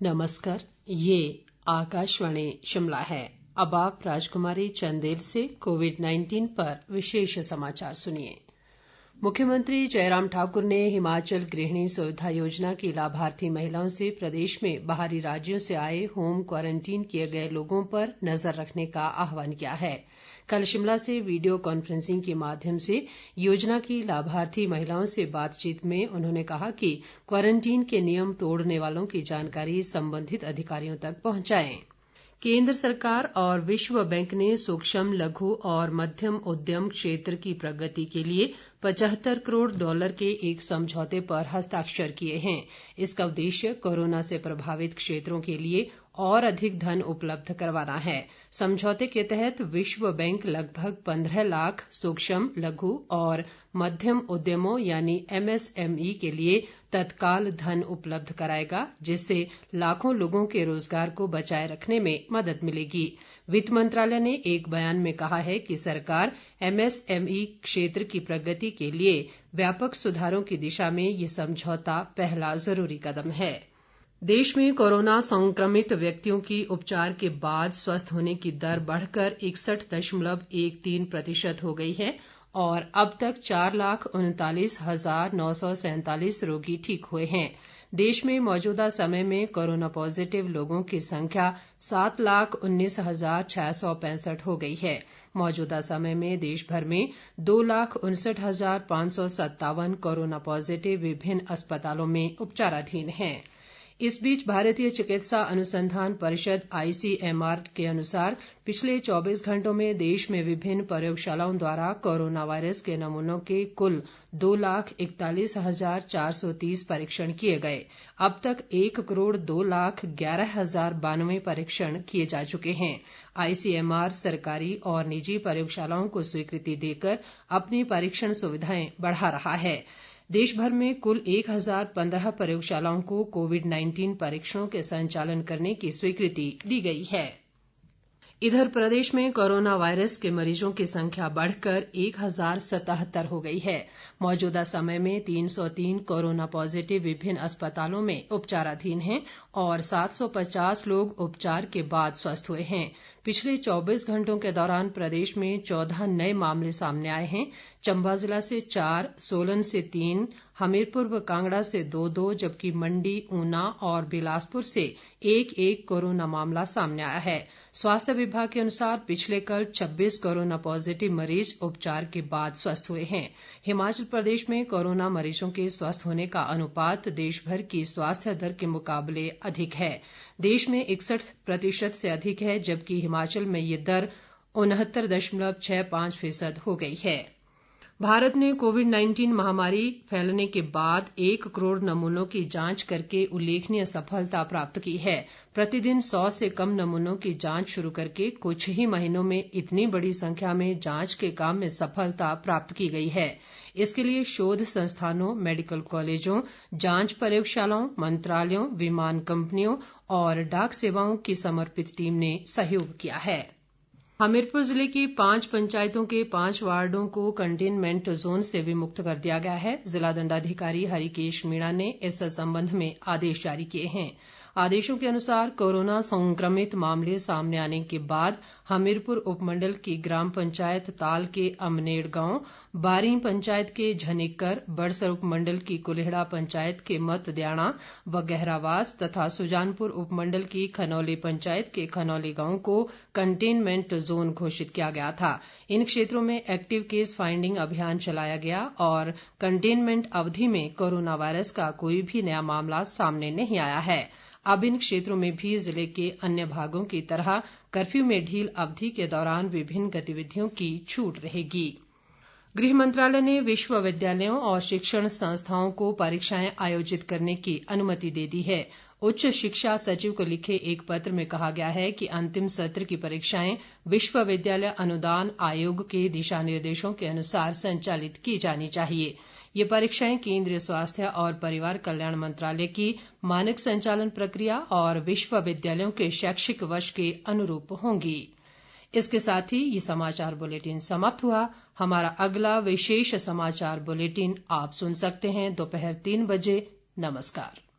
नमस्कार, ये आकाशवाणी शिमला है। अब आप राजकुमारी चंदेल से कोविड-19 पर विशेष समाचार सुनिए। मुख्यमंत्री जयराम ठाकुर ने हिमाचल गृहिणी सुविधा योजना की लाभार्थी महिलाओं से प्रदेश में बाहरी राज्यों से आए होम क्वारंटीन किए गए लोगों पर नजर रखने का आह्वान किया है। कल शिमला से वीडियो कॉन्फ्रेंसिंग के माध्यम से योजना की लाभार्थी महिलाओं से बातचीत में उन्होंने कहा कि क्वारंटीन के नियम तोड़ने वालों की जानकारी संबंधित अधिकारियों तक पहुंचाएं। केंद्र सरकार और विश्व बैंक ने सूक्ष्म, लघु और मध्यम उद्यम क्षेत्र की प्रगति के लिए $75 करोड़ के एक समझौते पर हस्ताक्षर किए हैं। इसका उद्देश्य कोरोना से प्रभावित क्षेत्रों के लिए और अधिक धन उपलब्ध करवाना है। समझौते के तहत विश्व बैंक लगभग 15 लाख सूक्ष्म, लघु और मध्यम उद्यमों यानी MSME के लिए तत्काल धन उपलब्ध कराएगा, जिससे लाखों लोगों के रोजगार को बचाए रखने में मदद मिलेगी। वित्त मंत्रालय ने एक बयान में कहा है कि सरकार MSME क्षेत्र की प्रगति के लिए व्यापक सुधारों की दिशा में ये समझौता पहला जरूरी कदम है। देश में कोरोना संक्रमित व्यक्तियों की उपचार के बाद स्वस्थ होने की दर बढ़कर 61.13% हो गई है और अब तक 4,39,947 रोगी ठीक हुए हैं। देश में मौजूदा समय में कोरोना पॉजिटिव लोगों की संख्या 7,19,665 हो गई है। मौजूदा समय में देश भर में 2,59,557 कोरोना पॉजिटिव विभिन्न अस्पतालों में उपचाराधीन हैं। इस बीच भारतीय चिकित्सा अनुसंधान परिषद ICMR के अनुसार पिछले 24 घंटों में देश में विभिन्न प्रयोगशालाओं द्वारा कोरोना वायरस के नमूनों के कुल 2,41,430 परीक्षण किए गए। अब तक 1,02,11,092 परीक्षण किए जा चुके हैं। ICMR सरकारी और निजी प्रयोगशालाओं को स्वीकृति देकर अपनी परीक्षण सुविधाएं बढ़ा रहा है। देश भर में कुल 1,015 प्रयोगशालाओं को कोविड-19 परीक्षणों के संचालन करने की स्वीकृति दी गई है। इधर प्रदेश में कोरोना वायरस के मरीजों की संख्या बढ़कर 1,077 हो गई है। मौजूदा समय में 303 कोरोना पॉजिटिव विभिन्न अस्पतालों में उपचाराधीन हैं और 750 लोग उपचार के बाद स्वस्थ हुए हैं। पिछले 24 घंटों के दौरान प्रदेश में 14 नए मामले सामने आए हैं। चंबा जिला से 4, सोलन से 3, हमीरपुर व कांगड़ा से 2-2 जबकि मंडी, ऊना और बिलासपुर से 1-1 कोरोना मामला सामने आया है। स्वास्थ्य विभाग के अनुसार पिछले कल 26 कोरोना पॉजिटिव मरीज उपचार के बाद स्वस्थ हुए हैं। हिमाचल प्रदेश में कोरोना मरीजों के स्वस्थ होने का अनुपात देश भर की स्वास्थ्य दर के मुकाबले अधिक है। देश में 61% से अधिक है, जबकि हिमाचल में ये दर 69.65% हो गई है। भारत ने कोविड-19 महामारी फैलने के बाद 1 करोड़ नमूनों की जांच करके उल्लेखनीय सफलता प्राप्त की है। प्रतिदिन 100 से कम नमूनों की जांच शुरू करके कुछ ही महीनों में इतनी बड़ी संख्या में जांच के काम में सफलता प्राप्त की गई है। इसके लिए शोध संस्थानों, मेडिकल कॉलेजों, जांच प्रयोगशालाओं, मंत्रालयों, विमान कंपनियों और डाक सेवाओं की समर्पित टीम ने सहयोग किया है। हमीरपुर जिले की 5 पंचायतों के 5 वार्डों को कंटेनमेंट जोन से विमुक्त कर दिया गया है। जिला दंडाधिकारी हरिकेश मीणा ने इस संबंध में आदेश जारी किए हैं। आदेशों के अनुसार कोरोना संक्रमित मामले सामने आने के बाद हमीरपुर उपमंडल की ग्राम पंचायत ताल के अमनेड़ गांव, बारी पंचायत के झनिक्कर, बड़सर उपमंडल की कुलेहड़ा पंचायत के मतद्याणा व गहरावास तथा सुजानपुर उपमंडल की खनौली पंचायत के खनौली गांव को कंटेनमेंट जोन घोषित किया गया था। इन क्षेत्रों में एक्टिव केस फाइंडिंग अभियान चलाया गया और कंटेनमेंट अवधि में कोरोना वायरस का कोई भी नया मामला सामने नहीं आया है। अब इन क्षेत्रों में भी जिले के अन्य भागों की तरह कर्फ्यू में ढील अवधि के दौरान विभिन्न गतिविधियों की छूट रहेगी। गृह मंत्रालय ने विश्वविद्यालयों और शिक्षण संस्थाओं को परीक्षाएं आयोजित करने की अनुमति दे दी है। उच्च शिक्षा सचिव को लिखे एक पत्र में कहा गया है कि अंतिम सत्र की परीक्षाएं विश्वविद्यालय अनुदान आयोग के दिशा निर्देशों के अनुसार संचालित की जानी चाहिए। ये परीक्षाएं केंद्रीय स्वास्थ्य और परिवार कल्याण मंत्रालय की मानक संचालन प्रक्रिया और विश्वविद्यालयों के शैक्षिक वर्ष के अनुरूप होंगी। इसके साथ ही ये समाचार बुलेटिन समाप्त हुआ। हमारा अगला विशेष समाचार बुलेटिन आप सुन सकते हैं दोपहर 3 बजे। नमस्कार।